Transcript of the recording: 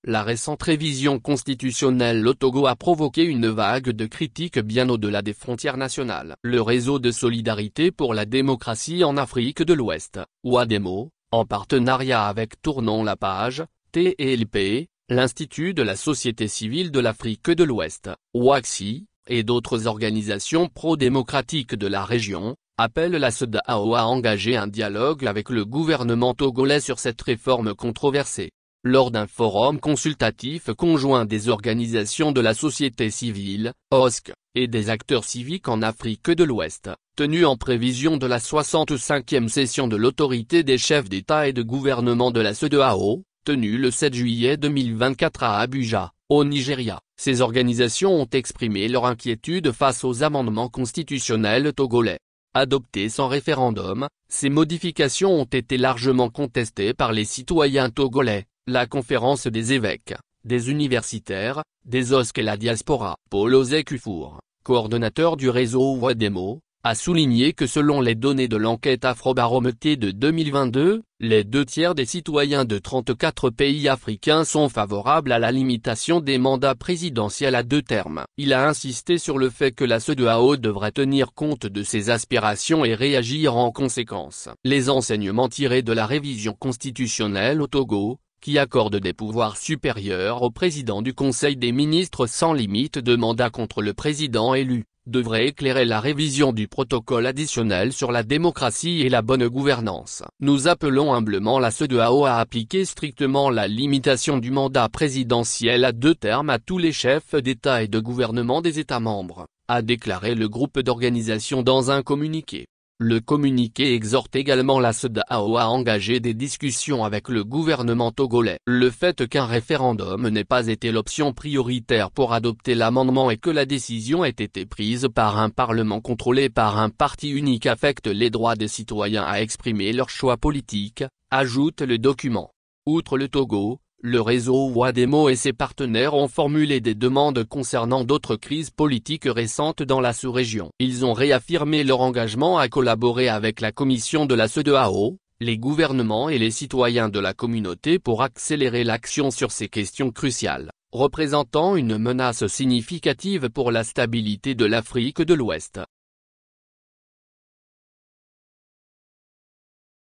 La récente révision constitutionnelle au Togo a provoqué une vague de critiques bien au-delà des frontières nationales. Le réseau de solidarité pour la démocratie en Afrique de l'Ouest, WADEMO, en partenariat avec Tournons la page, TLP, l'Institut de la société civile de l'Afrique de l'Ouest, WACSI, et d'autres organisations pro-démocratiques de la région, appellent la CEDEAO à engager un dialogue avec le gouvernement togolais sur cette réforme controversée. Lors d'un forum consultatif conjoint des organisations de la société civile, OSC, et des acteurs civiques en Afrique de l'Ouest, tenu en prévision de la 65e session de l'autorité des chefs d'État et de gouvernement de la CEDEAO, tenue le 7 juillet 2024 à Abuja, au Nigeria. Ces organisations ont exprimé leur inquiétude face aux amendements constitutionnels togolais. Adoptées sans référendum, ces modifications ont été largement contestées par les citoyens togolais, la conférence des évêques, des universitaires, des OSC et la diaspora. Paul Ozekufour, coordonnateur du réseau WADEMO, a souligné que selon les données de l'enquête Afrobaromètre de 2022, les 2/3 des citoyens de 34 pays africains sont favorables à la limitation des mandats présidentiels à 2 termes. Il a insisté sur le fait que la CEDEAO devrait tenir compte de ses aspirations et réagir en conséquence. Les enseignements tirés de la révision constitutionnelle au Togo, qui accorde des pouvoirs supérieurs au président du Conseil des ministres sans limite de mandat contre le président élu, devrait éclairer la révision du protocole additionnel sur la démocratie et la bonne gouvernance. Nous appelons humblement la CEDEAO à appliquer strictement la limitation du mandat présidentiel à 2 termes à tous les chefs d'État et de gouvernement des États membres, a déclaré le groupe d'organisations dans un communiqué. Le communiqué exhorte également la CEDEAO à engager des discussions avec le gouvernement togolais. Le fait qu'un référendum n'ait pas été l'option prioritaire pour adopter l'amendement et que la décision ait été prise par un parlement contrôlé par un parti unique affecte les droits des citoyens à exprimer leurs choix politiques, ajoute le document. Outre le Togo, le réseau WADEMO et ses partenaires ont formulé des demandes concernant d'autres crises politiques récentes dans la sous-région. Ils ont réaffirmé leur engagement à collaborer avec la commission de la CEDEAO, les gouvernements et les citoyens de la communauté pour accélérer l'action sur ces questions cruciales, représentant une menace significative pour la stabilité de l'Afrique de l'Ouest.